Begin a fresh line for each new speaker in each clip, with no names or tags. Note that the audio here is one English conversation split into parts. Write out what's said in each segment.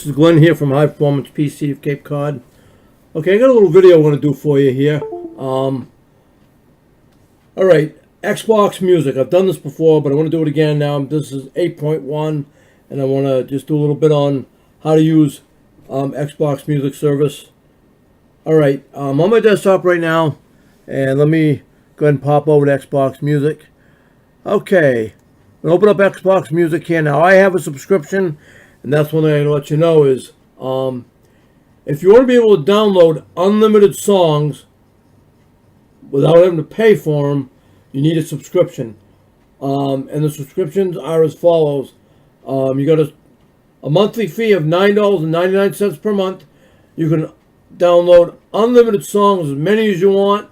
This is Glenn here from High Performance PC of Cape Cod. Okay, I got a little video I want to do for you here. Alright, Xbox Music. I've done this before, but I want to do it again now. This is 8.1, and I want to just do a little bit on how to use Xbox Music service. Alright, I'm on my desktop right now, and let me go ahead and pop over to Xbox Music. Okay, I'm going to open up Xbox Music here. Now, I have a subscription, and that's one thing I'm going to let you know is, if you want to be able to download unlimited songs without having to pay for them, you need a subscription. And the subscriptions are as follows. You got a monthly fee of $9.99 per month. You can download unlimited songs, as many as you want.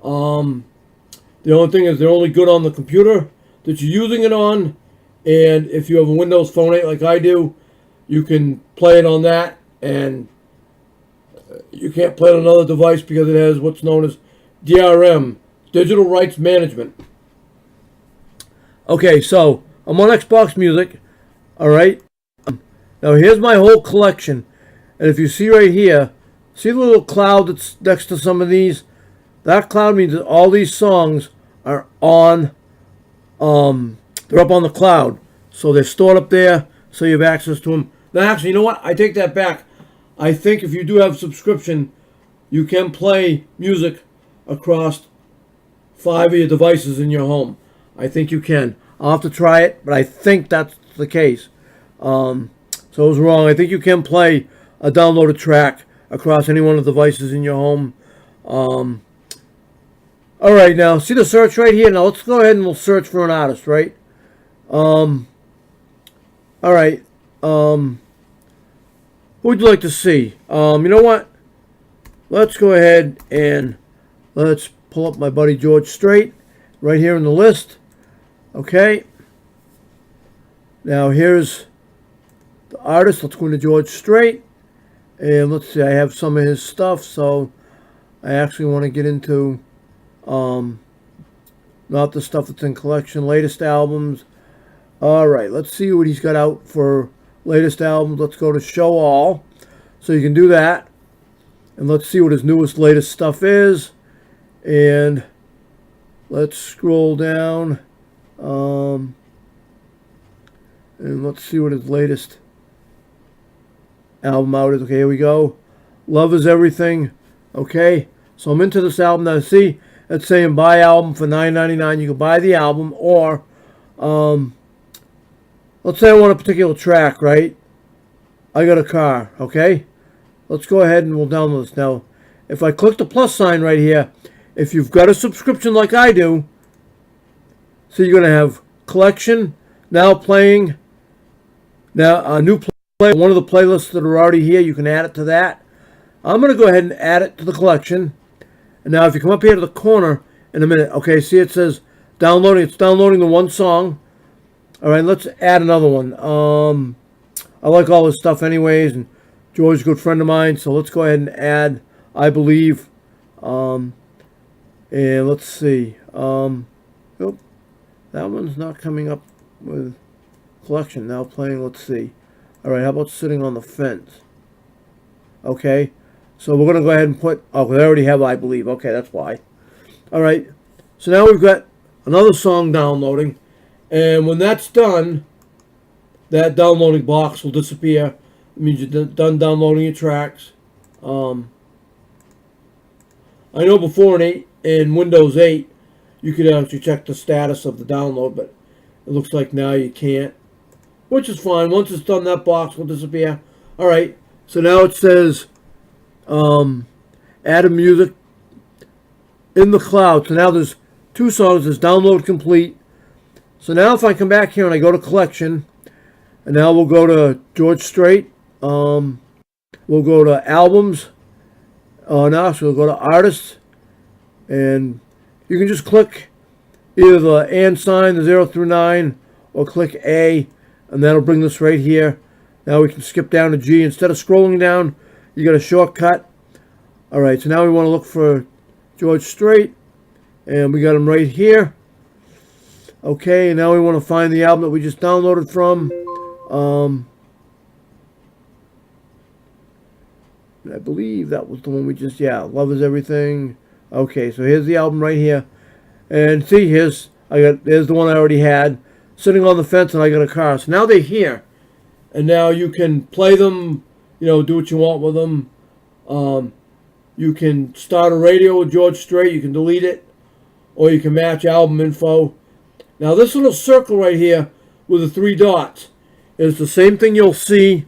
The only thing is they're only good on the computer that you're using it on. And if you have a Windows Phone 8 like I do, you can play it on that, and you can't play it on another device because it has what's known as DRM, Digital Rights Management. Okay, so I'm on Xbox Music. Alright. Now here's my whole collection. And if you see right here, see the little cloud that's next to some of these? That cloud means that all these songs are on, they're up on the cloud. So they're stored up there, so you have access to them. Now actually, you know what? I take that back. I think if you do have a subscription, you can play music across 5 of your devices in your home. I think you can. I'll have to try it, but I think that's the case. So I was wrong. I think you can play a downloaded track across any one of the devices in your home. All right, now see the search right here. Now let's go ahead and we'll search for an artist, right? All right. Who would you like to see? You know what? Let's go ahead and let's pull up my buddy George Strait right here in the list. Okay. Now here's the artist. Let's go into George Strait. And let's see, I have some of his stuff, so I actually want to get into not the stuff that's in collection, latest albums. Alright, let's see what he's got out for latest albums. Let's go to show all. So you can do that. And let's see what his newest latest stuff is. And let's scroll down. And let's see what his latest album out is. Okay, here we go. Love is Everything. Okay, so I'm into this album. Now see, it's saying buy album for $9.99. You can buy the album, or let's say I want a particular track, right? I got a car, okay? Let's go ahead and we'll download this. Now, if I click the plus sign right here, if you've got a subscription like I do, so you're going to have collection, now playing, now a new play, one of the playlists that are already here, you can add it to that. I'm going to go ahead and add it to the collection. And now if you come up here to the corner in a minute, okay, see it says downloading, it's downloading the one song. All right, let's add another one. I like all this stuff anyways, and George is a good friend of mine, so let's go ahead and add I Believe. And let's see. Oh, that one's not coming up with collection. Now playing, let's see. All right, how about Sitting on the Fence? Okay, so we're going to go ahead and put, oh, they already have I Believe. Okay, that's why. All right, so now we've got another song downloading. And when that's done, that downloading box will disappear. It means you're done downloading your tracks. I know before in Windows 8, you could actually check the status of the download, but it looks like now you can't, which is fine. Once it's done, that box will disappear. All right, so now it says add a music in the cloud. So now there's two songs. There's download complete. So now if I come back here and I go to collection, and now we'll go to George Strait, we'll go to albums, now so we'll go to artists, and you can just click either the and sign, the 0 through 9, or click A, and that'll bring this right here. Now we can skip down to G. Instead of scrolling down, you got a shortcut. Alright, so now we want to look for George Strait, and we got him right here. Okay, now we want to find the album that we just downloaded from. I believe that was the one we just, yeah, Love Is Everything. Okay, so here's the album right here. And see, here's the one I already had, sitting on the fence, and I got a car. So now they're here. And now you can play them, do what you want with them. You can start a radio with George Strait, you can delete it, or you can match album info. Now this little circle right here with the 3 dots is the same thing you'll see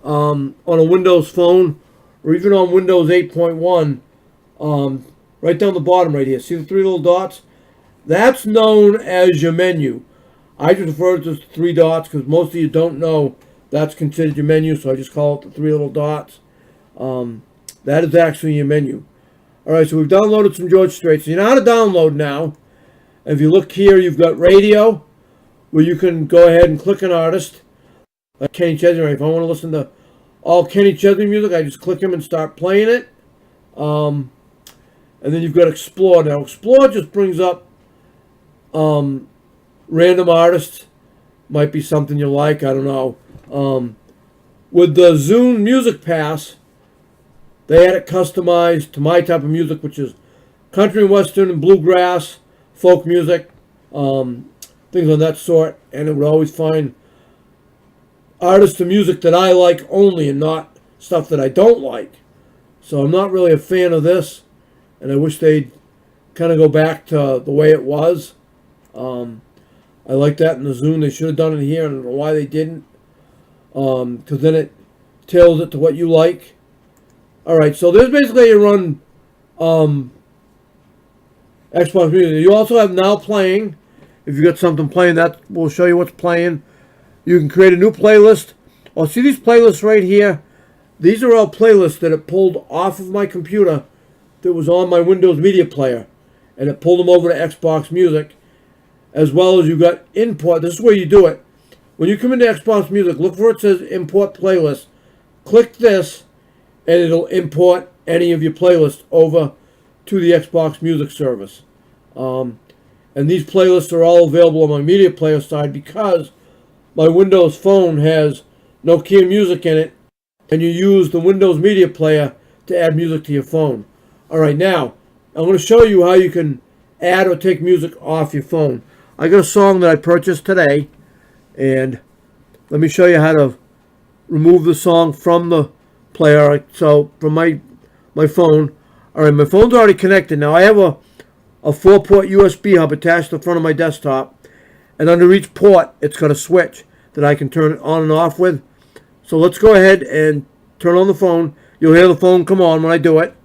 on a Windows phone, or even on Windows 8.1, right down the bottom right here. See the 3 little dots? That's known as your menu. I just refer to it as 3 dots because most of you don't know that's considered your menu, so I just call it the 3 little dots. That is actually your menu. Alright, so we've downloaded some George Strait. So you know how to download now. And if you look here, you've got radio, where you can go ahead and click an artist, like Kenny Chesney. If I want to listen to all Kenny Chesney music, I just click him and start playing it. And then you've got Explore. Now, Explore just brings up random artists. Might be something you like, I don't know. With the Zune Music Pass, they had it customized to my type of music, which is country and western and bluegrass, folk music, things of that sort. And it would always find artists of music that I like only and not stuff that I don't like. So I'm not really a fan of this, and I wish they'd kind of go back to the way it was. I like that in the Zune. They should have done it here. I don't know why they didn't, because then it tails it to what you like. Alright, so there's basically you run Xbox Music. You also have Now Playing. If you got something playing, that will show you what's playing. You can create a new playlist. Oh, see these playlists right here? These are all playlists that it pulled off of my computer that was on my Windows Media Player. And it pulled them over to Xbox Music. As well as you got import. This is where you do it. When you come into Xbox Music, look for it says Import Playlist. Click this, and it'll import any of your playlists over to the Xbox Music service. And these playlists are all available on my Media Player side because my Windows phone has Nokia Music in it, and you use the Windows Media Player to add music to your phone. Alright, now, I'm going to show you how you can add or take music off your phone. I got a song that I purchased today, and let me show you how to remove the song from the player. So from my phone. Alright, my phone's already connected. Now I have a 4-port USB hub attached to the front of my desktop, and under each port it's got a switch that I can turn it on and off with. So let's go ahead and turn on the phone. You'll hear the phone come on when I do it.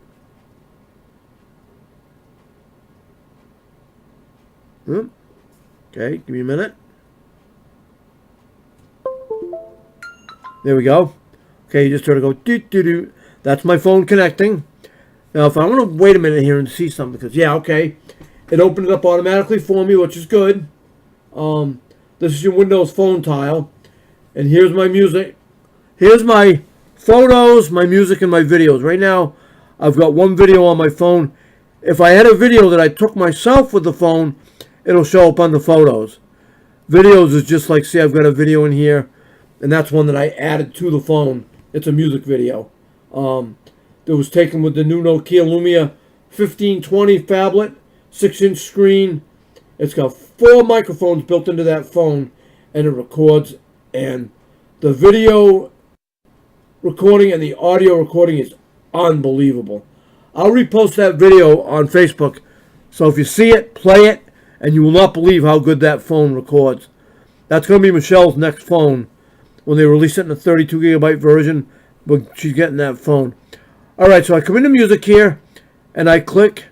Okay, give me a minute. There we go. Okay, you just heard it go doo-doo-doo. That's my phone connecting. Now, if I want to wait a minute here and see something, because, yeah, okay, it opened it up automatically for me, which is good. This is your Windows Phone tile. And here's my music. Here's my photos, my music, and my videos. Right now, I've got one video on my phone. If I had a video that I took myself with the phone, it'll show up on the photos. Videos is just like, see, I've got a video in here, and that's one that I added to the phone. It's a music video. That was taken with the new Nokia Lumia 1520 phablet, 6-inch screen. It's got 4 microphones built into that phone, and it records. And the video recording and the audio recording is unbelievable. I'll repost that video on Facebook. So if you see it, play it, and you will not believe how good that phone records. That's going to be Michelle's next phone when they release it in a 32 gigabyte version. But she's getting that phone. Alright, so I come into music here, and I click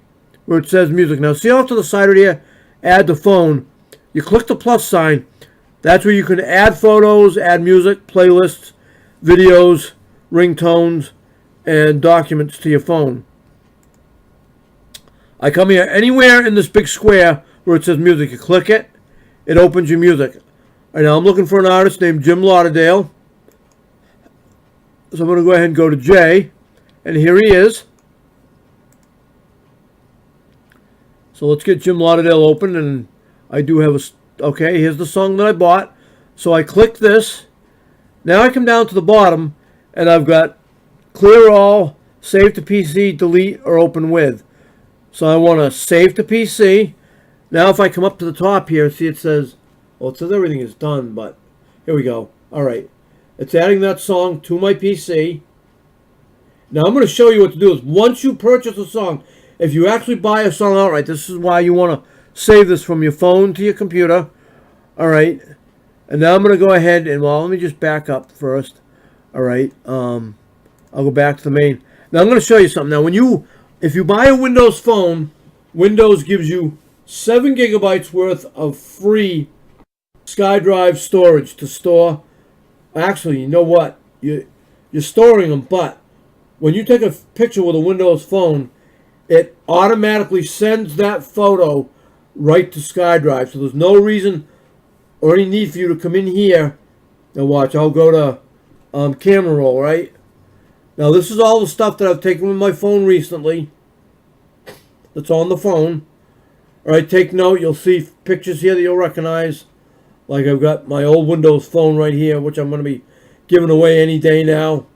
where it says music. Now, see off to the side right here, add the phone. You click the plus sign. That's where you can add photos, add music, playlists, videos, ringtones, and documents to your phone. I come here anywhere in this big square where it says music. You click it, it opens your music. Right now I'm looking for an artist named Jim Lauderdale. So I'm going to go ahead and go to J, and here he is. So let's get Jim Lauderdale open, and I do have a, okay, here's the song that I bought. So I click this. Now I come down to the bottom, and I've got clear all, save to PC, delete, or open with. So I want to save to PC. Now if I come up to the top here, see it says, well, it says everything is done, but here we go. All right. It's adding that song to my PC. Now I'm going to show you what to do. Is once you purchase a song, if you actually buy a song outright, this is why you want to save this from your phone to your computer. All right. And now I'm going to go ahead and, well, let me just back up first. All right. I'll go back to the main. Now I'm going to show you something. Now if you buy a Windows phone, Windows gives you 7 gigabytes worth of free SkyDrive storage to store. Actually, you know what? You're storing them, but when you take a picture with a Windows phone, it automatically sends that photo right to SkyDrive. So there's no reason or any need for you to come in here. Now watch, I'll go to Camera Roll, right? Now this is all the stuff that I've taken with my phone recently. That's on the phone. All right, take note. You'll see pictures here that you'll recognize. Like I've got my old Windows phone right here, which I'm going to be giving away any day now.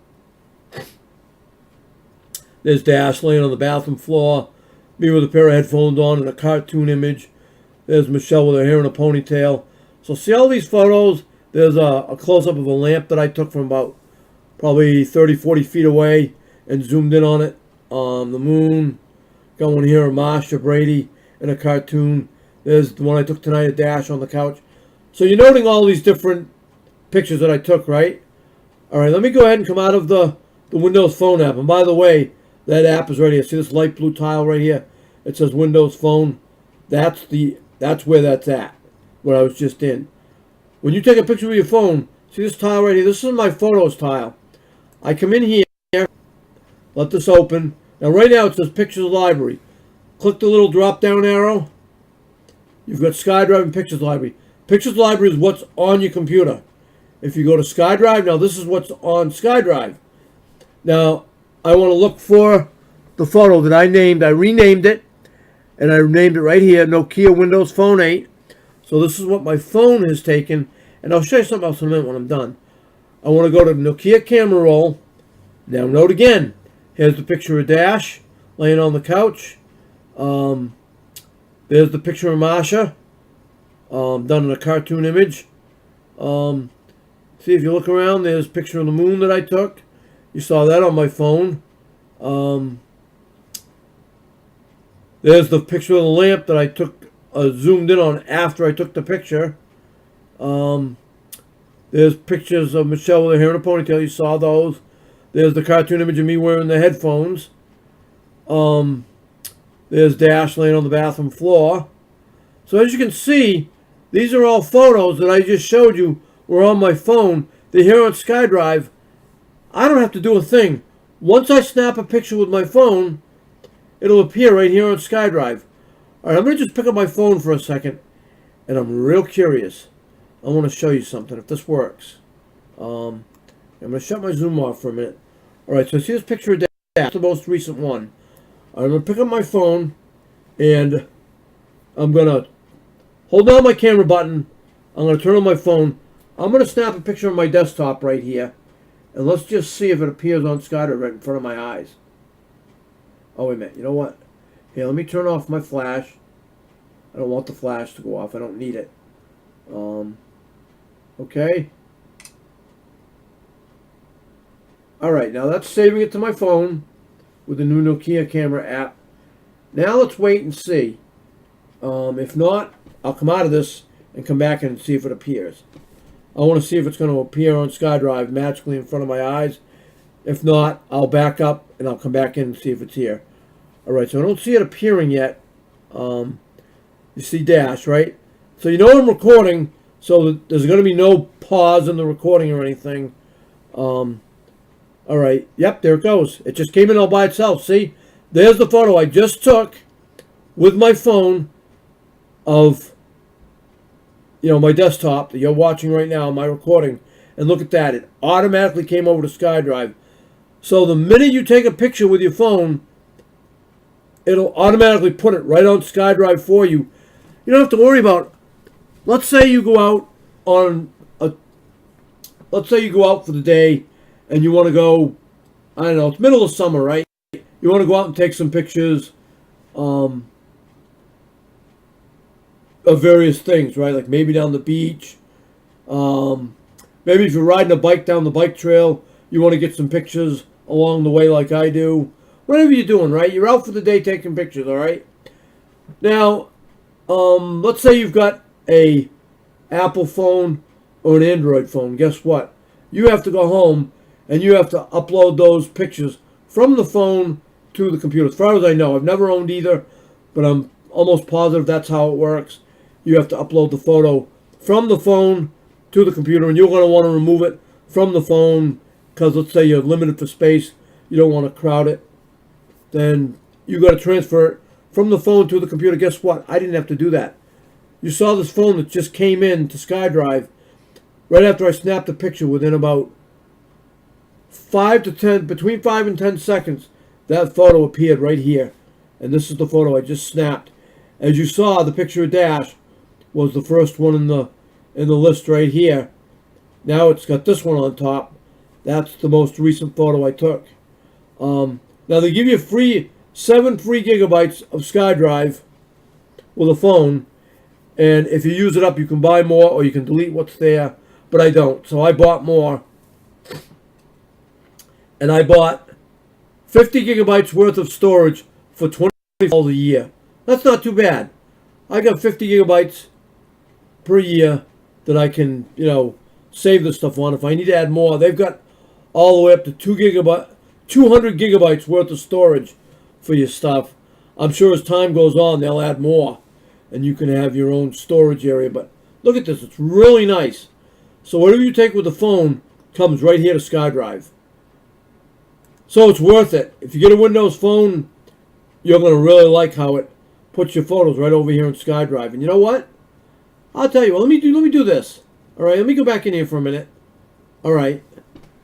There's Dash laying on the bathroom floor. Me with a pair of headphones on and a cartoon image. There's Michelle with her hair in a ponytail. So see all these photos? There's a close-up of a lamp that I took from about probably 30, 40 feet away and zoomed in on it. The moon. Got one here of Marsha Brady in a cartoon. There's the one I took tonight of Dash on the couch. So you're noting all these different pictures that I took, right? All right, let me go ahead and come out of the Windows Phone app. And by the way, that app is right here. See this light blue tile right here? It says Windows Phone. That's where that's at, what I was just in. When you take a picture with your phone, see this tile right here? This is my Photos tile. I come in here, let this open. Now right now it says Pictures Library. Click the little drop-down arrow. You've got SkyDrive and Pictures Library. Pictures Library is what's on your computer. If you go to SkyDrive, now this is what's on SkyDrive. Now, I want to look for the photo that I named. I renamed it, and I named it right here, Nokia Windows Phone 8. So this is what my phone has taken, and I'll show you something else in a minute when I'm done. I want to go to Nokia Camera Roll. Now note again, here's the picture of Dash laying on the couch. There's the picture of Marsha. Done in a cartoon image. See, if you look around, there's a picture of the moon that I took. You saw that on my phone. There's the picture of the lamp that I took, zoomed in on after I took the picture. There's pictures of Michelle with her hair in a ponytail. You saw those. There's the cartoon image of me wearing the headphones. There's Dash laying on the bathroom floor. So as you can see, these are all photos that I just showed you were on my phone. They're here on SkyDrive. I don't have to do a thing. Once I snap a picture with my phone, it'll appear right here on SkyDrive. All right, I'm going to just pick up my phone for a second, and I'm real curious. I want to show you something, if this works. I'm going to shut my zoom off for a minute. All right, so see this picture of Dash, that's the most recent one. I'm going to pick up my phone, and I'm going to hold down my camera button. I'm going to turn on my phone. I'm going to snap a picture of my desktop right here. And let's just see if it appears on SkyDrive right in front of my eyes. Oh, wait a minute. You know what? Here, let me turn off my flash. I don't want the flash to go off. I don't need it. Okay. Alright, now that's saving it to my phone with the new Nokia Camera app. Now let's wait and see. If not, I'll come out of this and come back and see if it appears. I want to see if it's going to appear on SkyDrive magically in front of my eyes. If not, I'll back up and I'll come back in and see if it's here. Alright, so I don't see it appearing yet. You see Dash, right? So you know I'm recording, so there's going to be no pause in the recording or anything. Alright, yep, there it goes. It just came in all by itself. See? There's the photo I just took with my phone of, you know, my desktop that you're watching right now, my recording. And look at that. It automatically came over to SkyDrive. So the minute you take a picture with your phone, it'll automatically put it right on SkyDrive for you. You don't have to worry about, let's say you go out let's say you go out for the day and you want to go, I don't know, it's middle of summer, right? you want to go out and take some pictures of various things, right? Like maybe down the beach. Maybe if you're riding a bike down the bike trail, you want to get some pictures along the way like I do. Whatever you're doing, right? You're out for the day taking pictures, all right? Now, let's say you've got a Apple phone or an Android phone. Guess what? You have to go home and you have to upload those pictures from the phone to the computer. As far as I know, I've never owned either, but I'm almost positive that's how it works. You have to upload the photo from the phone to the computer, and you're going to want to remove it from the phone because let's say you're limited for space, you don't want to crowd it. Then you got to transfer it from the phone to the computer. Guess what? I didn't have to do that. You saw this phone that just came in to SkyDrive right after I snapped the picture. Within about between 5 and 10 seconds, that photo appeared right here. And this is the photo I just snapped. As you saw, the picture of Dash was the first one in the list right here. Now it's got this one on top. That's the most recent photo I took. Now they give you 7 free gigabytes of SkyDrive with a phone, and if you use it up, you can buy more or you can delete what's there. But I don't, so I bought more, and I bought 50 gigabytes worth of storage for $20 a year. That's not too bad. I got 50 gigabytes per year that I can, save this stuff on. If I need to add more, they've got all the way up to 200 gigabytes worth of storage for your stuff. I'm sure as time goes on, they'll add more, and you can have your own storage area. But look at this. It's really nice. So whatever you take with the phone comes right here to SkyDrive. So it's worth it. If you get a Windows phone, you're going to really like how it puts your photos right over here in SkyDrive. And you know what? I'll tell you what. Let me do this. All right, let me go back in here for a minute. All right.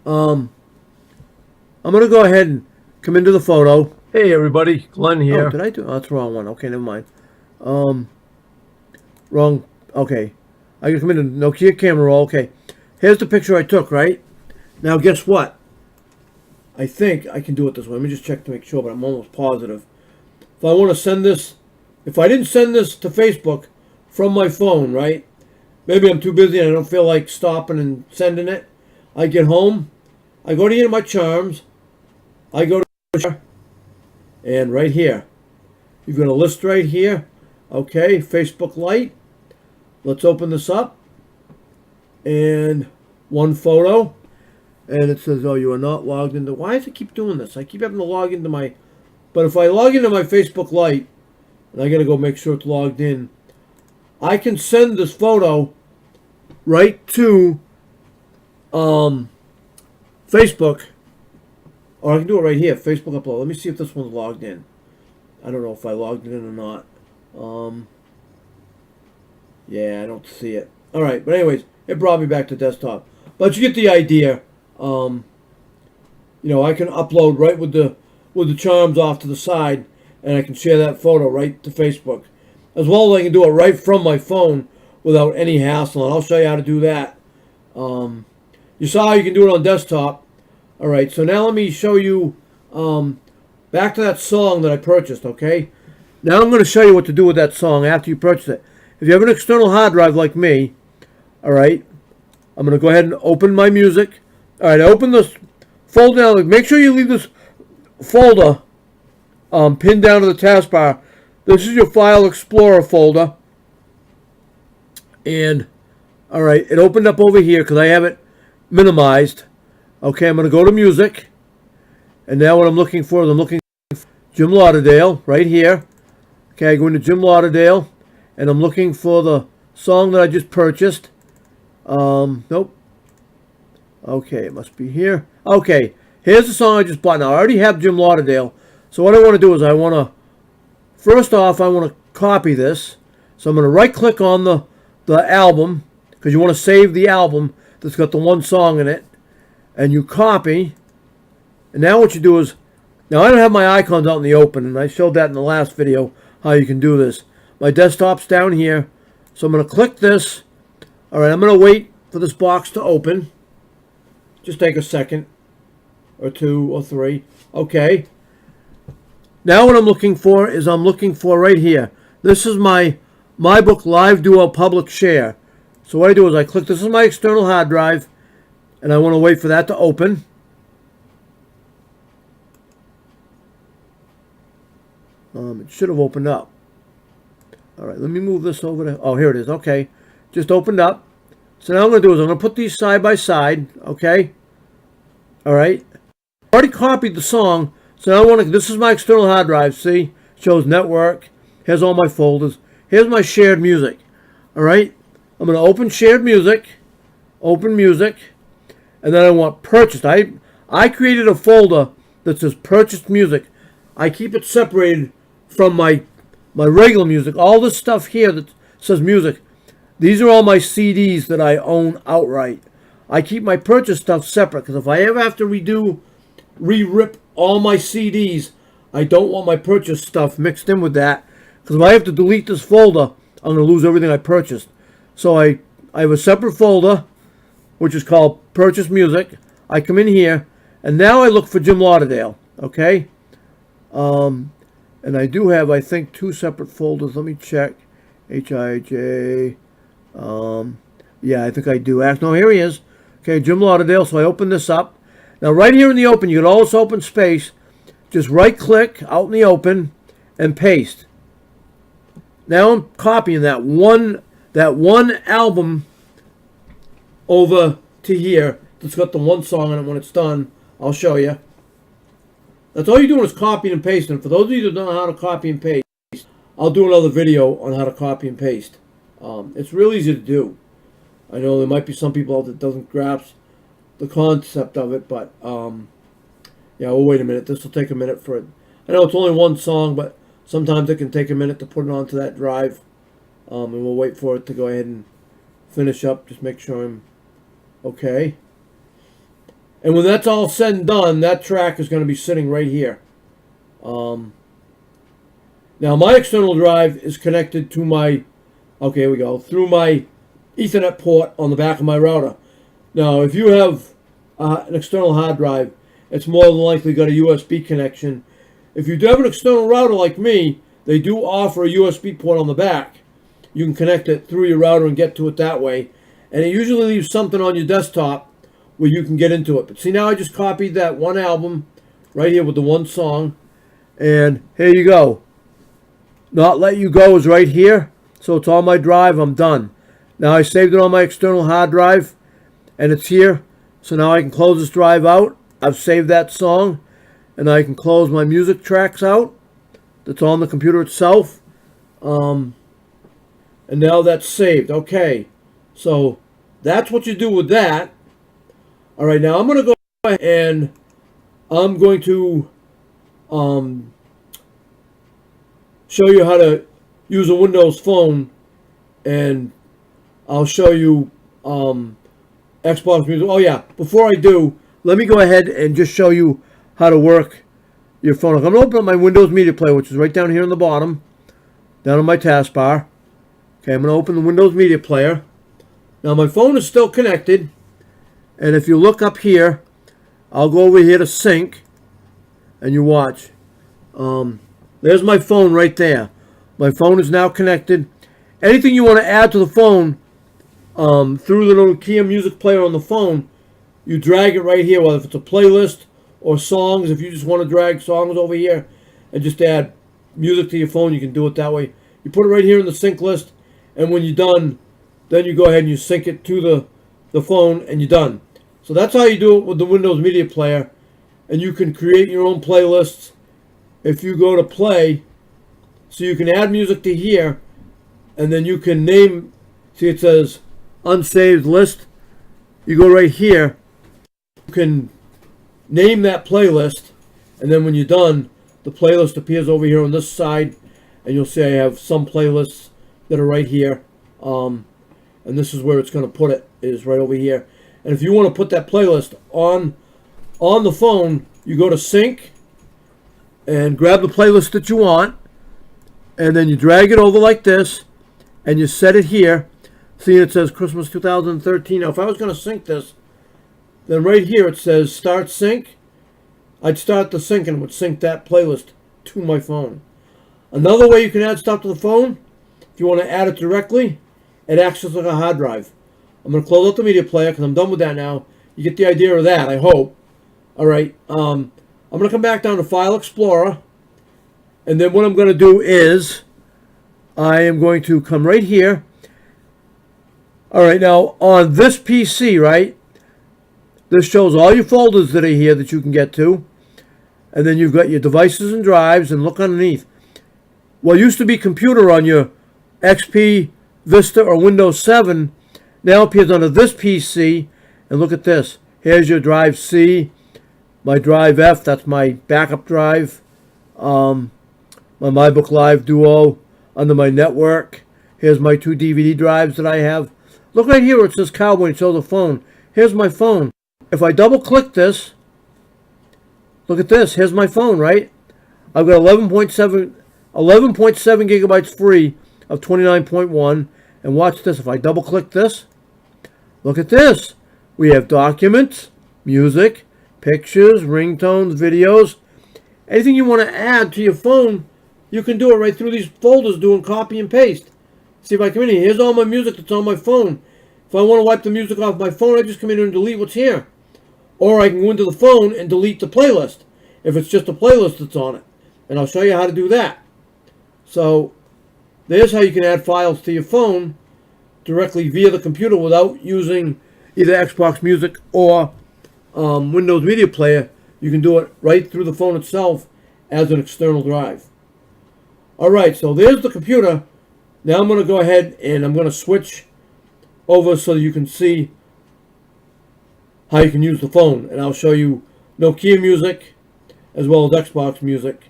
I'm going to go ahead and come into the photo. Hey, everybody. Glenn here. Oh, did I do? Oh, that's the wrong one. Okay, never mind. Wrong. Okay. I can come into Nokia Camera. Okay. Here's the picture I took, right? Now, guess what? I think I can do it this way. Let me just check to make sure, but I'm almost positive. If I want to send this, if I didn't send this to Facebook from my phone, right? Maybe I'm too busy and I don't feel like stopping and sending it. I get home. I go to any of my charms. I go to and right here. You've got a list right here. Okay, Facebook Lite. Let's open this up. And one photo. And it says, oh, you are not logged into. Why does it keep doing this? I keep having to log into my. But if I log into my Facebook Lite, and I got to go make sure it's logged in, I can send this photo right to Facebook. Or I can do it right here, Facebook upload. Let me see if this one's logged in. I don't know if I logged it in or not. Yeah, I don't see it. All right, but anyways, it brought me back to desktop. But you get the idea. I can upload right with the charms off to the side, and I can share that photo right to Facebook. As well as I can do it right from my phone without any hassle, and I'll show you how to do that. You saw how you can do it on desktop. All right, so now let me show you back to that song that I purchased, okay? Now I'm going to show you what to do with that song after you purchase it. If you have an external hard drive like me, all right, I'm going to go ahead and open my music. All right, I open this folder now. Make sure you leave this folder pinned down to the taskbar. This is your File Explorer folder. And, all right, it opened up over here because I have it minimized. Okay, I'm going to go to Music. And now what I'm looking for is I'm looking for Jim Lauderdale right here. Okay, I go into Jim Lauderdale. And I'm looking for the song that I just purchased. Nope. Okay, it must be here. Okay, here's the song I just bought. Now, I already have Jim Lauderdale. So what I want to do is I want to copy this. So I'm going to right-click on the album, because you want to save the album that's got the one song in it. And you copy. And now what you do is, now I don't have my icons out in the open, and I showed that in the last video, how you can do this. My desktop's down here. So I'm going to click this. All right, I'm going to wait for this box to open. Just take a second or two or three. Okay. Now what I'm looking for is I'm looking for right here. This is my book Live Duo Public Share. So what I do is I click, this is my external hard drive, and I want to wait for that to open. It should have opened up. All right, let me move this over to, oh, here it is. Okay, just opened up. So now what I'm going to do is I'm going to put these side by side, okay? All right. Already copied the song, so now I want to, this is my external hard drive, see? Shows network, here's all my folders. Here's my shared music, all right? I'm going to open shared music, open music, and then I want purchased. I created a folder that says purchased music. I keep it separated from my regular music. All this stuff here that says music, these are all my CDs that I own outright. I keep my purchase stuff separate because if I ever have to re-rip all my CDs, I don't want my purchase stuff mixed in with that. Because if I have to delete this folder, I'm going to lose everything I purchased. So I have a separate folder, which is called Purchase Music. I come in here, and now I look for Jim Lauderdale, okay? And I do have, I think, 2 separate folders. Let me check. H-I-J. Yeah, I think I do. No, here he is. Okay, Jim Lauderdale. So I open this up. Now, right here in the open, you can always open space. Just right-click out in the open and paste. Now I'm copying that one album over to here. It's got the one song in it. When it's done, I'll show you. That's all you're doing is copying and pasting. For those of you that don't know how to copy and paste, I'll do another video on how to copy and paste. It's real easy to do. I know there might be some people out that doesn't grasp the concept of it, but yeah, we'll wait a minute. This will take a minute for it. I know it's only one song, but sometimes it can take a minute to put it onto that drive. And we'll wait for it to go ahead and finish up. Just make sure I'm okay. And when that's all said and done, that track is going to be sitting right here. Now my external drive is connected to my, okay, here we go, through my Ethernet port on the back of my router. Now, if you have an external hard drive, it's more than likely got a USB connection. If you do have an external router like me, they do offer a USB port on the back. You can connect it through your router and get to it that way. And it usually leaves something on your desktop where you can get into it. But see, now I just copied that one album right here with the one song. And here you go. Not Let You Go is right here. So it's on my drive. I'm done. Now I saved it on my external hard drive. And it's here. So now I can close this drive out. I've saved that song. And I can close my music tracks out. That's on the computer itself. And now that's saved. Okay. So that's what you do with that. All right, now I'm going to go ahead and I'm going to show you how to use a Windows phone, and I'll show you Xbox Music. Oh yeah, before I do, let me go ahead and just show you how to work your phone. I'm going to open up my Windows Media Player, which is right down here on the bottom, down on my taskbar. Okay, I'm going to open the Windows Media Player. Now my phone is still connected. And if you look up here, I'll go over here to sync, and you watch. There's my phone right there. My phone is now connected. Anything you want to add to the phone through the Nokia music player on the phone, you drag it right here, whether if it's a playlist or songs. If you just want to drag songs over here and just add music to your phone, you can do it that way. You put it right here in the sync list, and when you're done, then you go ahead and you sync it to the phone, and you're done. So that's how you do it with the Windows Media Player. And you can create your own playlists if you go to play. So you can add music to here, and then you can name, see it says unsaved list. You go right here, you can name that playlist, and then when you're done, the playlist appears over here on this side, and you'll see I have some playlists that are right here. And this is where it's going to put it, is right over here. And if you want to put that playlist on the phone, you go to sync and grab the playlist that you want, and then you drag it over like this, and you set it here. See, it says Christmas 2013. Now, if I was going to sync this, then right here it says Start Sync. I'd start the sync and it would sync that playlist to my phone. Another way you can add stuff to the phone, if you want to add it directly, it acts just like a hard drive. I'm going to close out the media player because I'm done with that now. You get the idea of that, I hope. All right. I'm going to come back down to File Explorer. And then what I'm going to do is I am going to come right here. All right. Now, on this PC, right, this shows all your folders that are here that you can get to. And then you've got your devices and drives. And look underneath. What used to be computer on your XP, Vista, or Windows 7 now appears under this PC. And look at this. Here's your drive C, my drive F, that's my backup drive, my MyBook Live Duo under my network. Here's my 2 DVD drives that I have. Look right here where it says Cowboy and shows the phone. Here's my phone. If I double click this, look at this. Here's my phone, right? I've got 11.7 gigabytes free of 29.1. And watch this. If I double click this, look at this. We have documents, music, pictures, ringtones, videos. Anything you want to add to your phone, you can do it right through these folders doing copy and paste. See if I come in here. Here's all my music that's on my phone. If I want to wipe the music off my phone, I just come in here and delete what's here. Or I can go into the phone and delete the playlist if it's just a playlist that's on it. And I'll show you how to do that. So there's how you can add files to your phone directly via the computer without using either Xbox Music or Windows Media Player. You can do it right through the phone itself as an external drive. Alright, so there's the computer. Now I'm going to go ahead and I'm going to switch over so that you can see how you can use the phone. And I'll show you Nokia Music as well as Xbox Music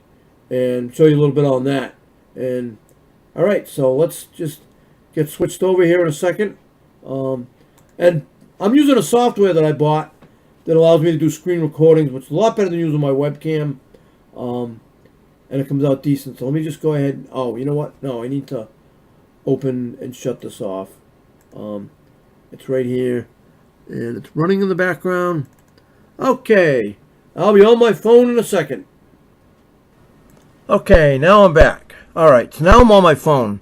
and show you a little bit on that. And alright, so let's just get switched over here in a second. And I'm using a software that I bought that allows me to do screen recordings, which is a lot better than using my webcam. And it comes out decent. So let me just go ahead. Oh, you know what? No, I need to open and shut this off. It's right here. And it's running in the background. Okay. I'll be on my phone in a second. Okay, now I'm back. Alright, so now I'm on my phone.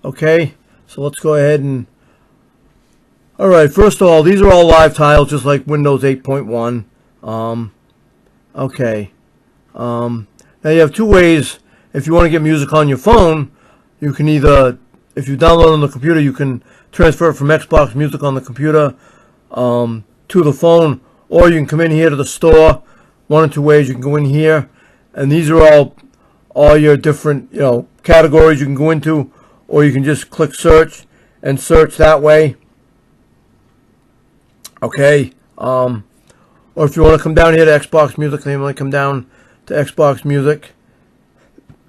Okay, so let's go ahead and... Alright, first of all, these are all live tiles, just like Windows 8.1. Okay. Now you have two ways. If you want to get music on your phone, you can either, if you download it on the computer, you can transfer it from Xbox Music on the computer to the phone, or you can come in here to the store. One or two ways. You can go in here, and these are all your different, categories you can go into, or you can just click search and search that way. Okay, or if you want to come down here to Xbox Music, then you want to come down to Xbox Music.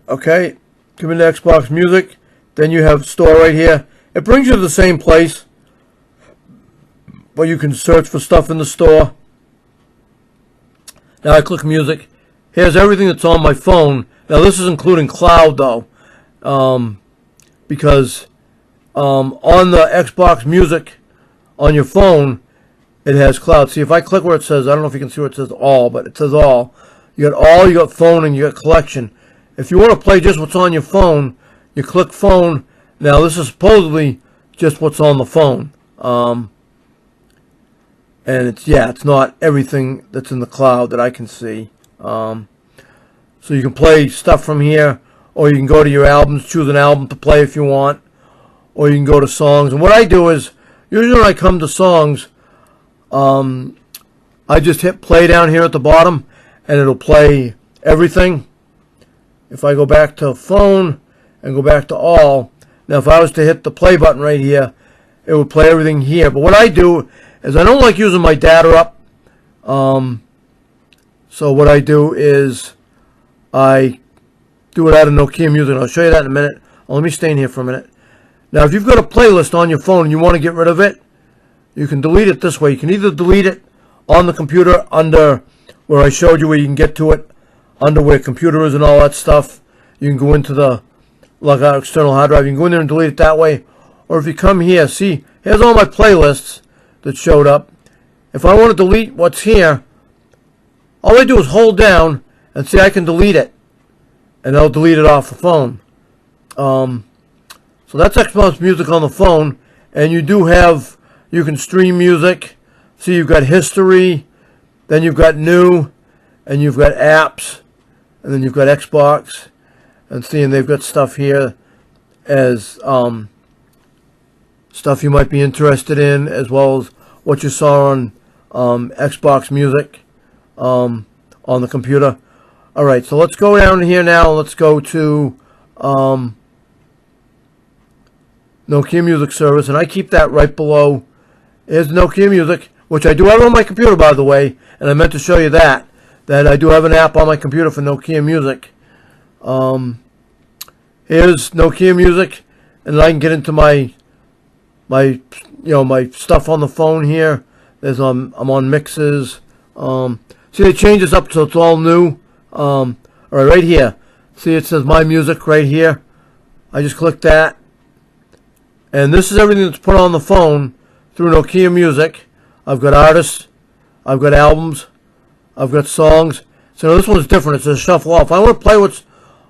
Okay, come into Xbox Music, then you have store right here. It brings you to the same place, but you can search for stuff in the store. Now I click music. Here's everything that's on my phone. Now this is including cloud though, because on the Xbox Music on your phone, it has cloud. See, if I click where it says, I don't know if you can see where it says all, but it says all. You got all, you got phone, and you got collection. If you want to play just what's on your phone, you click phone. Now this is supposedly just what's on the phone. And it's not everything that's in the cloud that I can see. So you can play stuff from here, or you can go to your albums, choose an album to play if you want, or you can go to songs. And what I do is, usually when I come to songs, I just hit play down here at the bottom, and it'll play everything. If I go back to phone and go back to all, now if I was to hit the play button right here, it would play everything here. But what I do is I don't like using my data up. So what I do is I do it out of Nokia Music. I'll show you that in a minute. Let me stay in here for a minute. Now if you've got a playlist on your phone and you want to get rid of it, you can delete it this way. You can either delete it on the computer under where I showed you where you can get to it, under where computer is and all that stuff. You can go into the external hard drive. You can go in there and delete it that way. Or if you come here, see, here's all my playlists that showed up. If I want to delete what's here, all I do is hold down and see I can delete it. and they'll delete it off the phone. So that's Xbox Music on the phone, and you can stream music. See, you've got history, then you've got new, and you've got apps, and then you've got Xbox, and seeing they've got stuff here as stuff you might be interested in, as well as what you saw on Xbox Music on the computer. All right, so let's go down here now. Let's go to Nokia Music Service, and I keep that right below. Here's Nokia Music, which I do have on my computer, by the way, and I meant to show you that I do have an app on my computer for Nokia Music. Here's Nokia Music, and I can get into my stuff on the phone here. There's I'm on mixes. See, they changed this up so it's all new. All right here. See, it says My Music right here. I just click that. And this is everything that's put on the phone through Nokia Music. I've got artists. I've got albums. I've got songs. So this one's different. It says Shuffle All. If I want to play what's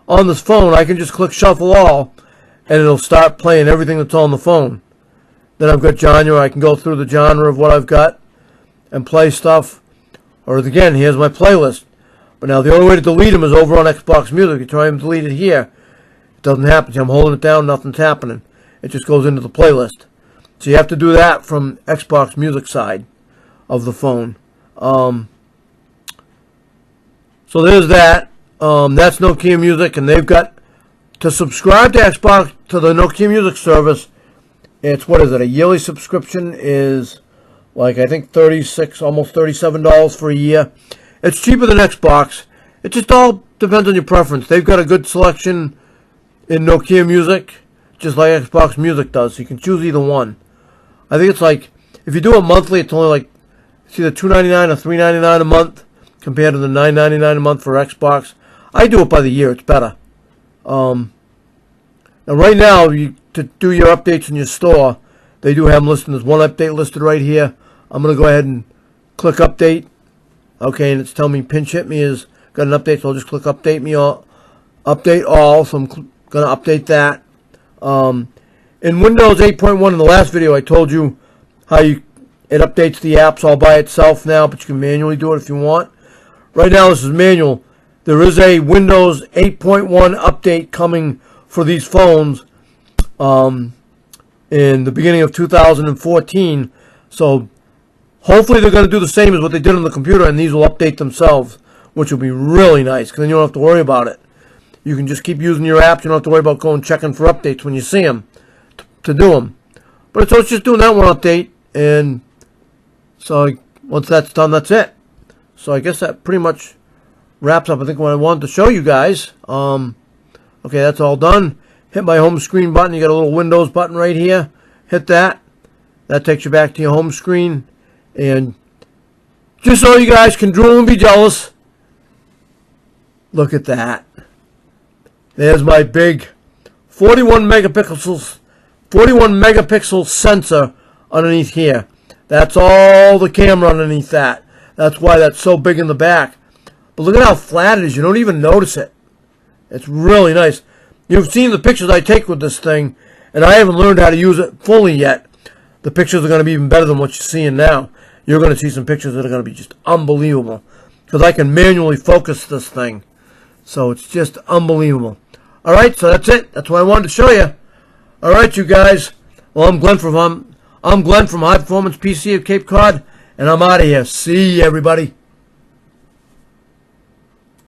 on this phone, I can just click Shuffle All, and it'll start playing everything that's on the phone. Then I've got genre. I can go through the genre of what I've got and play stuff. Or again, here's my playlist. But now the only way to delete them is over on Xbox Music. You try and delete it here, it doesn't happen. I'm holding it down, nothing's happening. It just goes into the playlist. So you have to do that from Xbox Music side of the phone. So there's that. That's Nokia Music, and they've got to subscribe to Xbox to the Nokia Music service. It's, what is it? A yearly subscription is like, I think $36, almost $37 for a year. It's cheaper than Xbox. It just all depends on your preference. They've got a good selection in Nokia Music, just like Xbox Music does. So you can choose either one. I think it's like, if you do it monthly, it's only like, it's either $2.99 or $3.99 a month compared to the $9.99 a month for Xbox. I do it by the year. It's better. Now right now, to do your updates in your store, they do have them listed. There's one update listed right here. I'm going to go ahead and click update. Okay, and it's telling me pinch hit me is got an update, so I'll just click update me all. Update all, so I'm going to update that. In Windows 8.1, in the last video, I told you how it updates the apps all by itself now, but you can manually do it if you want. Right now, this is manual. There is a Windows 8.1 update coming for these phones in the beginning of 2014. So hopefully they're going to do the same as what they did on the computer, and these will update themselves, which will be really nice, because then you don't have to worry about it. You can just keep using your apps. You don't have to worry about going checking for updates when you see them to do them. But it's just doing that one update, and so once that's done, that's it. So I guess that pretty much wraps up, I think, what I wanted to show you guys. Okay, that's all done. Hit my home screen button. You got a little Windows button right here. Hit that. That takes you back to your home screen. And just so you guys can drool and be jealous, look at that. There's my big 41 megapixel sensor underneath here. That's all the camera underneath that. That's why that's so big in the back. But look at how flat it is. You don't even notice it. It's really nice. You've seen the pictures I take with this thing, and I haven't learned how to use it fully yet. The pictures are going to be even better than what you're seeing now. You're going to see some pictures that are going to be just unbelievable, because I can manually focus this thing. So it's just unbelievable. All right, so that's it. That's what I wanted to show you. All right, you guys. Well, I'm Glenn from High Performance PC of Cape Cod, and I'm out of here. See you, everybody.